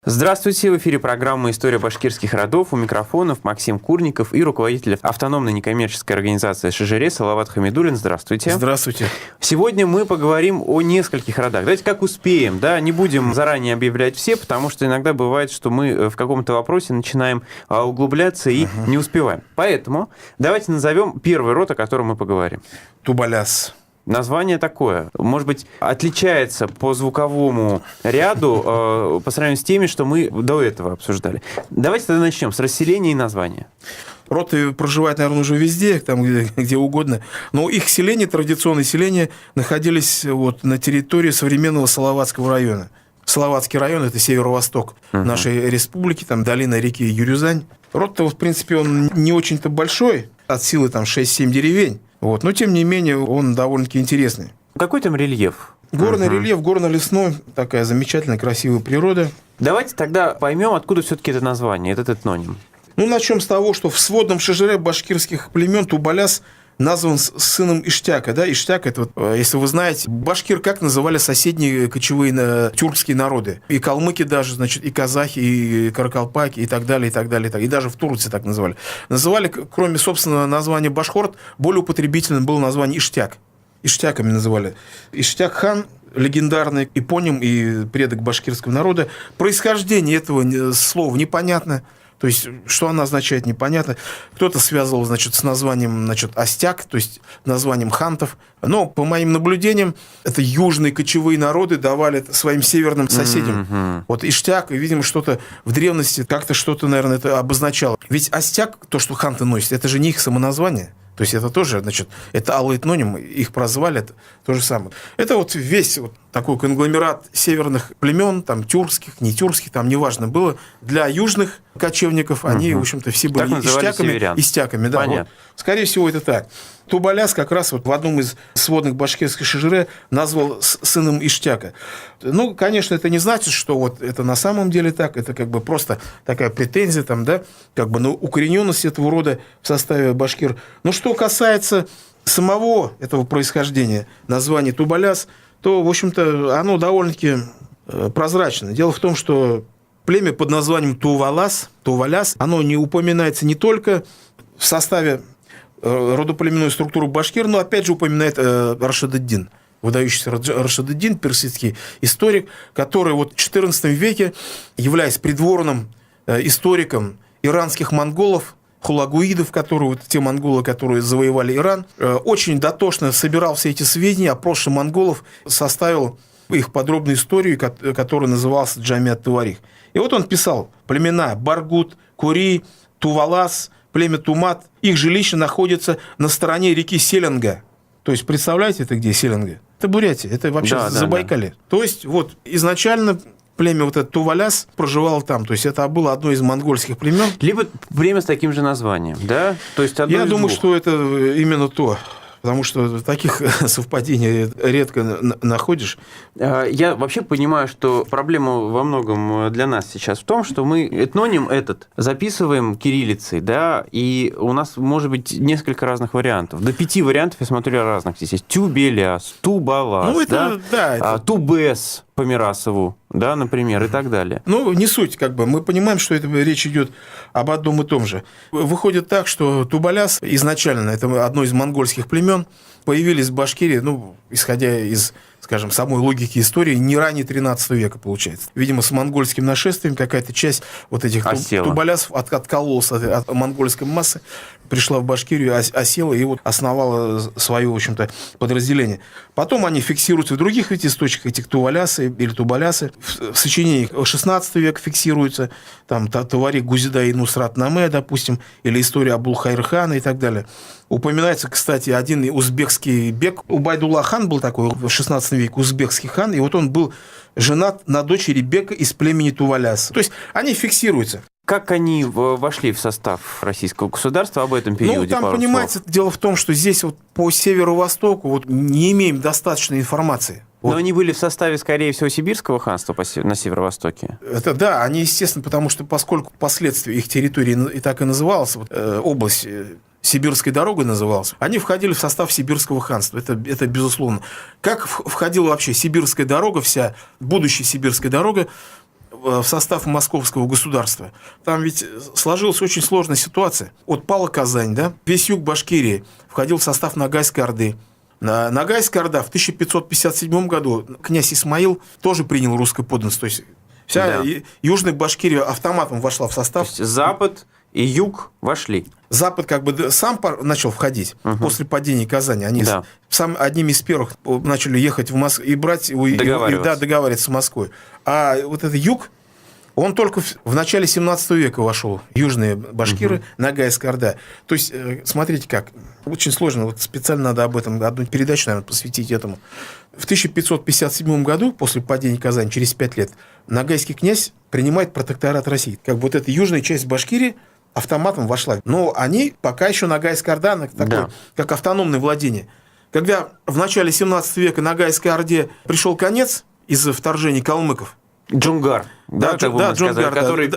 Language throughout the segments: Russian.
Здравствуйте, в эфире программа «История башкирских родов». У микрофонов Максим Курников и руководитель автономной некоммерческой организации ШЖРЕ Салават Хамидуллин. Здравствуйте. Здравствуйте. Сегодня мы поговорим о нескольких родах. Давайте как успеем, да, не будем заранее объявлять все, потому что иногда бывает, что мы в каком-то вопросе начинаем углубляться и не успеваем. Поэтому давайте назовем первый род, о котором мы поговорим. Тубаляс. Название такое, может быть, отличается по звуковому ряду по сравнению с теми, что мы до этого обсуждали. Давайте тогда начнем с расселения и названия. Роты проживают, наверное, уже везде, там, где угодно. Но их селения, традиционные селения, находились на территории современного Салаватского района. Салаватский район – это северо-восток нашей республики, там долина реки Юрюзань. Род-то, в принципе, он не очень-то большой, от силы там 6-7 деревень. Но, тем не менее, он довольно-таки интересный. Какой там рельеф? Горный рельеф, горно-лесной, такая замечательная, красивая природа. Давайте тогда поймем, откуда все-таки это название, этот этноним. Начнем с того, что в сводном ШЖР башкирских племен Тубаляс назван сыном Иштяка. Да? Иштяк – это, если вы знаете, башкир как называли соседние кочевые тюркские народы. И калмыки даже, и казахи, и каракалпаки, и так далее, и так далее. И даже в Турции так называли. Называли, кроме, собственно, названия башхорт, более употребительным было название Иштяк. Иштяками называли. Иштяк-хан, легендарный эпоним и предок башкирского народа. Происхождение этого слова непонятно. То есть, что она означает, непонятно. Кто-то связывал, с названием, Остяк, то есть названием хантов. Но, по моим наблюдениям, это южные кочевые народы давали это своим северным соседям. Иштяк, видимо, что-то в древности, как-то что-то, наверное, это обозначало. Ведь Остяк, то, что ханты носят, это же не их самоназвание. То есть, это тоже, это алый этноним, их прозвали, это то же самое. Это весь такой конгломерат северных племен, там, тюркских, не тюркских, там, неважно было. Для южных кочевников они, в общем-то, все были иштяками, истяками. Да, скорее всего, это так. Тубаляс как раз в одном из сводных башкирских ШЖР назвал сыном Иштяка. Конечно, это не значит, что это на самом деле так. Это просто такая претензия там, да, на укорененность этого рода в составе башкир. Но что касается самого этого происхождения, названия Тубаляс, то, в общем-то, оно довольно-таки прозрачно. Дело в том, что племя под названием Туваляс, оно не упоминается не только в составе родоплеменную структуру башкир, но опять же упоминает Рашид ад-Дин, выдающийся Рашид ад-Дин, персидский историк, который в XIV веке, являясь придворным историком иранских монголов, хулагуидов, которые те монголы, которые завоевали Иран, очень дотошно собирал все эти сведения о прошлом монголов, составил их подробную историю, которая называлась Джами ат-Таварих. И он писал: племена Баргут, Кури, Тувалас, племя Тумат, их жилище находится на стороне реки Селенга. То есть, представляете, это где Селенга? Это Бурятия, это вообще Забайкалье. Да. То есть, изначально племя это Туваляс проживало там. То есть, это было одно из монгольских племен. Либо племя с таким же названием, да? То есть, я думаю, что это именно то. Потому что таких совпадений редко находишь. Я вообще понимаю, что проблема во многом для нас сейчас в том, что мы этноним этот записываем кириллицей, да, и у нас может быть несколько разных вариантов. До 5 вариантов, я смотрю, разных. Здесь есть Тюбеляс, Тубалас, Тубес по Мирасову, да, например, и так далее. Не суть, Мы понимаем, что это речь идет об одном и том же. Выходит так, что Тубаляс изначально, это одно из монгольских племен, появились в Башкирии, исходя из, скажем, самой логики истории, не ранее 13 века, получается. Видимо, с монгольским нашествием какая-то часть этих Тубалясов откололась от монгольской массы, пришла в Башкирию, осела и основала свое, в общем-то, подразделение. Потом они фиксируются в других источниках, этих Тувалясы или Тубалясы. В сочинениях 16 века фиксируются, там, Таварих Гузида и Нусрат Наме, допустим, или история Абул-Хайр-хана и так далее. Упоминается, кстати, один узбекский бек. Убайдулла хан был такой в 16 веке, узбекский хан, и он был женат на дочери бека из племени Туваляс. То есть, они фиксируются. Как они вошли в состав российского государства об этом периоде? Там, понимаете, дело в том, что здесь по северо-востоку не имеем достаточной информации. Но они были в составе, скорее всего, Сибирского ханства на северо-востоке. Это да, они, естественно, потому что, поскольку впоследствии их территория и так и называлась, область Сибирской дорогой называлась, они входили в состав Сибирского ханства. Это безусловно. Как входила вообще Сибирская дорога, вся будущая Сибирская дорога, в состав московского государства, там ведь сложилась очень сложная ситуация. Вот пала Казань, да, весь юг Башкирии входил в состав Ногайской Орды. Ногайская Орда в 1557 году князь Исмаил тоже принял русское подданство. То есть вся Южная Башкирия автоматом вошла в состав. То есть Запад и Юг вошли. Запад как бы сам начал входить после падения Казани. Они одними из первых начали ехать в Москву и брать, договариваться с Москвой. А вот этот юг, он только в начале 17 века вошел. Южные башкиры, Ногайская Орда. То есть, смотрите как, очень сложно. Вот специально надо об этом одну передачу, наверное, посвятить этому. В 1557 году, после падения Казани, через 5 лет, Ногайский князь принимает протекторат России. Как бы вот эта южная часть Башкирии автоматом вошла. Но они пока еще Ногайская Орда, такое, как автономное владение. Когда в начале 17 века Ногайской Орде пришел конец из-за вторжения калмыков, Джунгар, Джунгар, который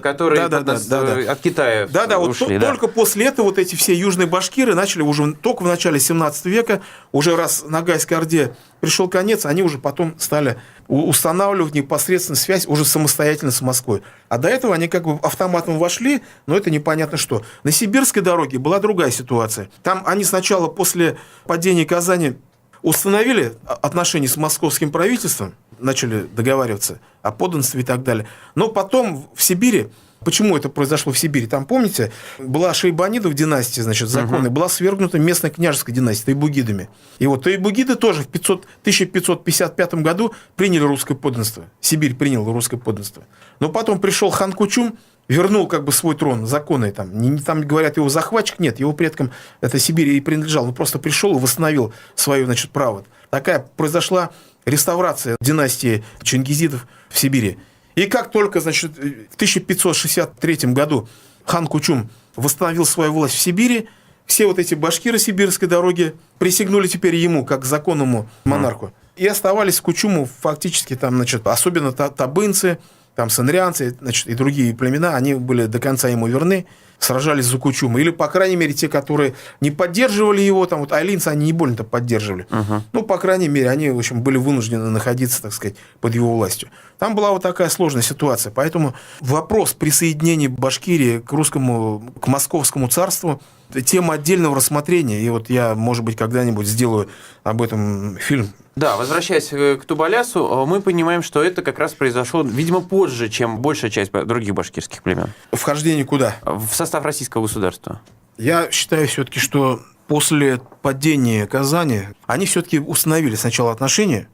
от Китая ушли. Только после этого вот эти все южные башкиры начали уже только в начале 17 века, уже раз Ногайской Орде пришел конец, они уже потом стали устанавливать непосредственно связь уже самостоятельно с Москвой. А до этого они как бы автоматом вошли, но это непонятно что. На Сибирской дороге была другая ситуация. Там они сначала после падения Казани установили отношения с московским правительством, начали договариваться о подданстве и так далее. Но потом в Сибири, почему это произошло в Сибири? Там, помните, была Шайбанидов династия, значит, законная, была свергнута местная княжеская династия тайбугидами. И вот тайбугиды тоже в 1555 году приняли русское подданство. Сибирь приняла русское подданство. Но потом пришел хан Кучум, вернул как бы свой трон, законный там. Там говорят, его захватчик, нет, его предкам это Сибирь и принадлежал. Он просто пришел и восстановил свое, значит, право. Такая произошла реставрация династии чингизидов в Сибири. И как только, значит, в 1563 году хан Кучум восстановил свою власть в Сибири, все вот эти башкиры Сибирской дороги присягнули теперь ему, как законному монарху. И оставались Кучуму фактически там, значит, особенно табынцы, там санрянцы, значит, и другие племена, они были до конца ему верны, сражались за Кучума. Или, по крайней мере, те, которые не поддерживали его, там вот айлинцы, они не больно-то поддерживали. Ну, по крайней мере, они, в общем, были вынуждены находиться, так сказать, под его властью. Там была вот такая сложная ситуация. Поэтому вопрос присоединения Башкирии к Московскому царству – тема отдельного рассмотрения. И вот я, может быть, когда-нибудь сделаю об этом фильм. Да, возвращаясь к Тубалясу, мы понимаем, что это как раз произошло, видимо, позже, чем большая часть других башкирских племен. Вхождение куда? В состав российского государства. Я считаю все-таки, что после падения Казани они все-таки установили сначала отношения,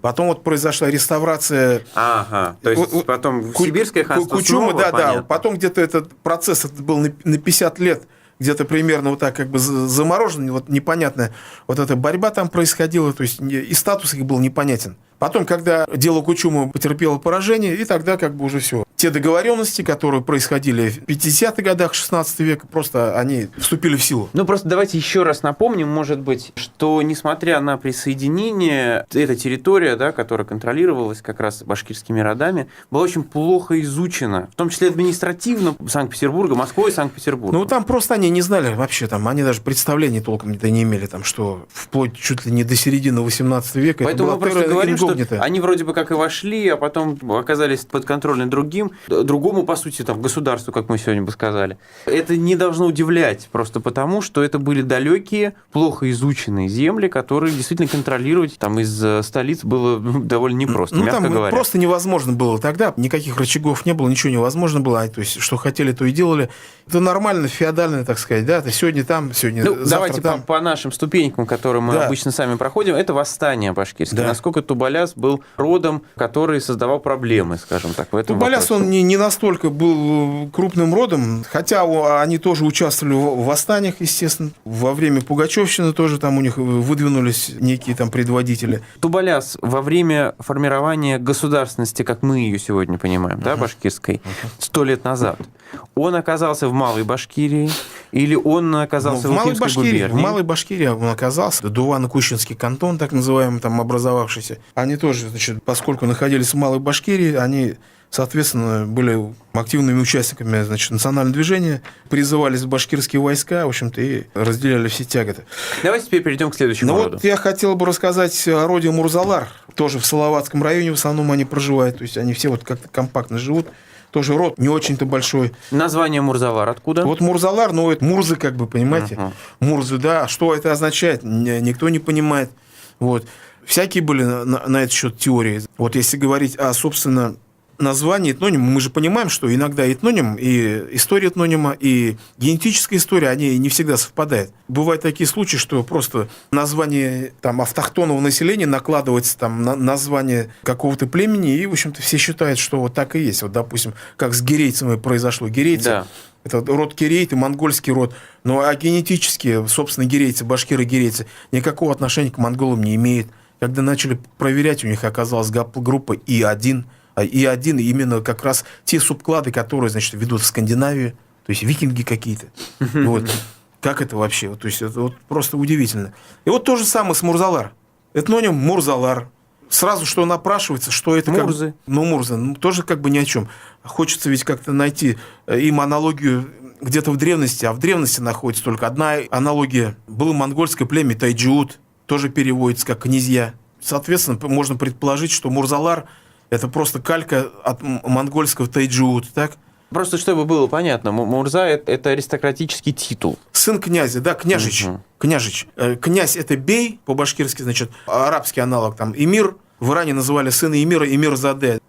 потом вот произошла реставрация. То есть потом Сибирское ханство Кучума, снова, понятно. потом где-то этот процесс был на 50 лет. Где-то примерно вот так как бы заморожен, вот непонятная вот эта борьба там происходила, то есть и статус их был непонятен. Потом, когда дело Кучума потерпело поражение, и тогда как бы уже все. Те договоренности, которые происходили в 50-х годах 16 века, просто они вступили в силу. Ну, просто давайте еще раз напомним, может быть, что несмотря на присоединение, эта территория, да, которая контролировалась как раз башкирскими родами, была очень плохо изучена, в том числе административно Санкт-Петербурга, Москвой и Санкт-Петербурга. Ну, там просто они не знали вообще, там, они даже представления толком не имели, там, что вплоть чуть ли не до середины 18 века. Поэтому мы просто говорим, что они вроде бы как и вошли, а потом оказались подконтрольны другому, по сути, там, государству, как мы сегодня бы сказали. Это не должно удивлять, просто потому, что это были далекие, плохо изученные земли, которые действительно контролировать там из столиц было довольно непросто, мягко там говоря. Просто невозможно было тогда, никаких рычагов не было, ничего невозможно было, то есть, что хотели, то и делали. Это нормально, феодально, так сказать, да, это сегодня там, сегодня завтра давайте там. по нашим ступенькам, которые мы обычно сами проходим, это восстание башкирское. Да. Насколько Тубаляс был родом, который создавал проблемы, скажем так, в этом Тубаляс, вопросе. он не настолько был крупным родом, хотя они тоже участвовали в восстаниях, естественно. Во время Пугачевщины тоже там у них выдвинулись некие там предводители. Тубаляс во время формирования государственности, как мы ее сегодня понимаем, да, башкирской, 100 лет назад, он оказался в Малой Башкирии, Или он оказался в Уфимской губернии? В Малой Башкирии он оказался. Дувано-Кущинский кантон, так называемый, там образовавшийся. Они тоже, значит, поскольку находились в Малой Башкирии, они, соответственно, были активными участниками, значит, национального движения, призывались в башкирские войска, в общем-то, и разделяли все тяготы. Давайте теперь перейдем к следующему роду. Вот я хотел бы рассказать о роде Мурзалар. Тоже в Салаватском районе в основном они проживают. То есть они все вот как-то компактно живут. Тоже род не очень-то большой. Название Мурзалар откуда? Вот Мурзалар, ну, это Мурзы, как бы, понимаете? Мурзы, да. Что это означает, никто не понимает. Вот. Всякие были на этот счет теории. Вот если говорить о, собственно, названии этнонима, мы же понимаем, что иногда этноним, и история этнонима, и генетическая история, они не всегда совпадают. Бывают такие случаи, что просто название там автохтонного населения накладывается там на название какого-то племени, и, в общем-то, все считают, что вот так и есть. Вот, допустим, как с гирейцами произошло. Гирейцы, да. Это род кирейт и монгольский род. Ну, а генетически, собственно, гирейцы, башкиры-гирейцы никакого отношения к монголам не имеют. Когда начали проверять, у них оказалась гаплогруппа И1. И1 именно как раз те субклады, которые, значит, ведут в Скандинавию, то есть викинги какие-то. Вот. Как это вообще? То есть это вот просто удивительно. И вот то же самое с Мурзалар. Этноним Мурзалар. Сразу что напрашивается, что это... Мурзы. Мурзы. Тоже как бы ни о чем. Хочется ведь как-то найти им аналогию где-то в древности, а в древности находится только одна аналогия. Было монгольское племя Тайджиут, тоже переводится как князья. Соответственно, можно предположить, что Мурзалар – это просто калька от монгольского Тайджиут, так? Просто чтобы было понятно, Мурза – это аристократический титул. Сын князя, да, княжич. Княжич. Князь – это бей, по-башкирски, значит, арабский аналог, там, эмир. В Иране называли сына эмира Эмир-Заде.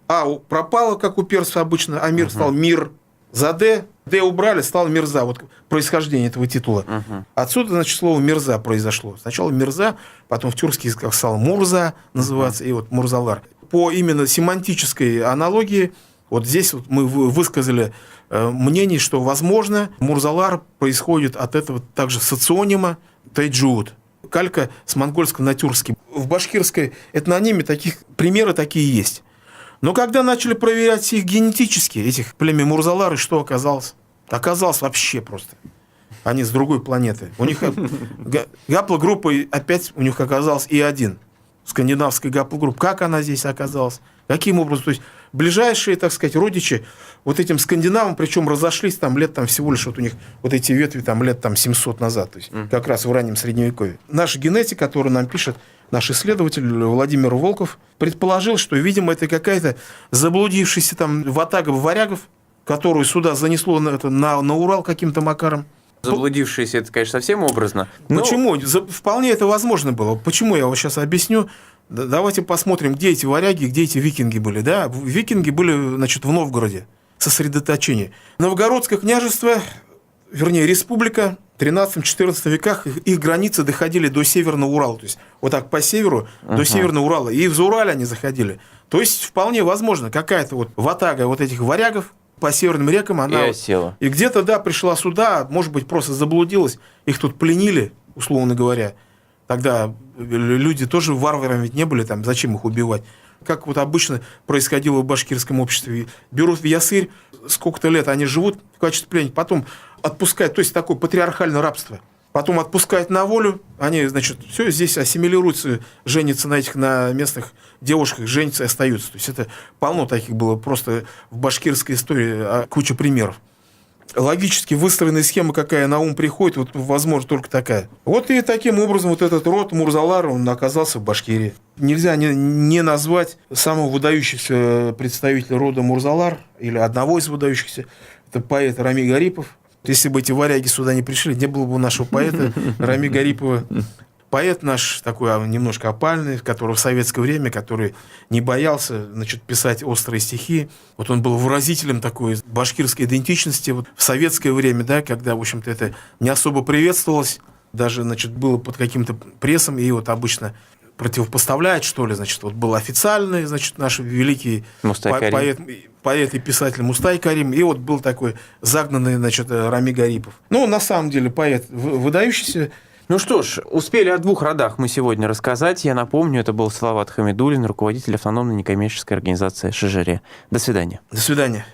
Пропало, как у персов обычно, Амир стал Мир. Заде, Д убрали, стал Мирза. Вот происхождение этого титула. Отсюда, значит, слово Мирза произошло. Сначала Мирза, потом в тюркский язык стал Мурза называться, и вот Мурзалар. По именно семантической аналогии, вот здесь вот мы высказали мнение, что, возможно, Мурзалар происходит от этого также соционима Тайджиут. Калька с монгольского на тюркский. В башкирской этнониме примеры такие есть. Но когда начали проверять их генетически, этих племен Мурзалары, что оказалось? Оказалось вообще просто. Они с другой планеты. У них гаплогруппа опять у них оказалась И1. Скандинавская гаплогруппа. Как она здесь оказалась? Каким образом? То есть ближайшие, так сказать, родичи вот этим скандинавам, причем разошлись там лет там всего лишь вот у них вот эти ветви там лет там 700 назад. То есть как раз в раннем Средневековье. Наш генетик, который нам пишет, наш исследователь Владимир Волков, предположил, что, видимо, это какая-то заблудившаяся там ватага варягов, которую сюда занесло на Урал каким-то макаром. Заблудившиеся, это, конечно, совсем образно. Почему? Вполне это возможно было. Почему? Я вам сейчас объясню. Давайте посмотрим, где эти варяги, где эти викинги были. Да? Викинги были, значит, в Новгороде, сосредоточение. Новгородское княжество, вернее, республика, в 13-14 веках их границы доходили до Северного Урала. То есть вот так по северу до Северного Урала. И в Заурале они заходили. То есть вполне возможно, какая-то вот ватага вот этих варягов по северным рекам, она и где-то, да, пришла сюда, может быть, просто заблудилась, их тут пленили, условно говоря. Тогда люди тоже варварами ведь не были, там, зачем их убивать? Как вот обычно происходило в башкирском обществе. Берут в ясырь, сколько-то лет они живут в качестве пленников, потом отпускают, то есть такое патриархальное рабство. Потом отпускают на волю, они, значит, все здесь ассимилируются, женятся на местных девушках, женятся и остаются. То есть это полно таких было просто в башкирской истории, куча примеров. Логически выстроенная схема, какая на ум приходит, вот, возможно, только такая. Вот и таким образом вот этот род Мурзалар, он оказался в Башкирии. Нельзя не назвать самого выдающегося представителя рода Мурзалар, или одного из выдающихся, это поэт Рами Гарипов. Если бы эти варяги сюда не пришли, не было бы нашего поэта Рами Гарипова. Поэт наш такой немножко опальный, который в советское время, который не боялся, значит, писать острые стихи. Вот он был выразителем такой башкирской идентичности вот в советское время, да, когда, в общем-то, это не особо приветствовалось, даже, значит, было под каким-то прессом, и вот обычно противопоставляет, что ли, значит, вот был официальный, значит, наш великий поэт и писатель Мустай Карим, и вот был такой загнанный, значит, Рами Гарипов. Ну, на самом деле, поэт выдающийся. Ну что ж, успели о двух родах мы сегодня рассказать. Я напомню, это был Салават Хамидуллин, руководитель автономной некоммерческой организации «Шежере». До свидания. До свидания.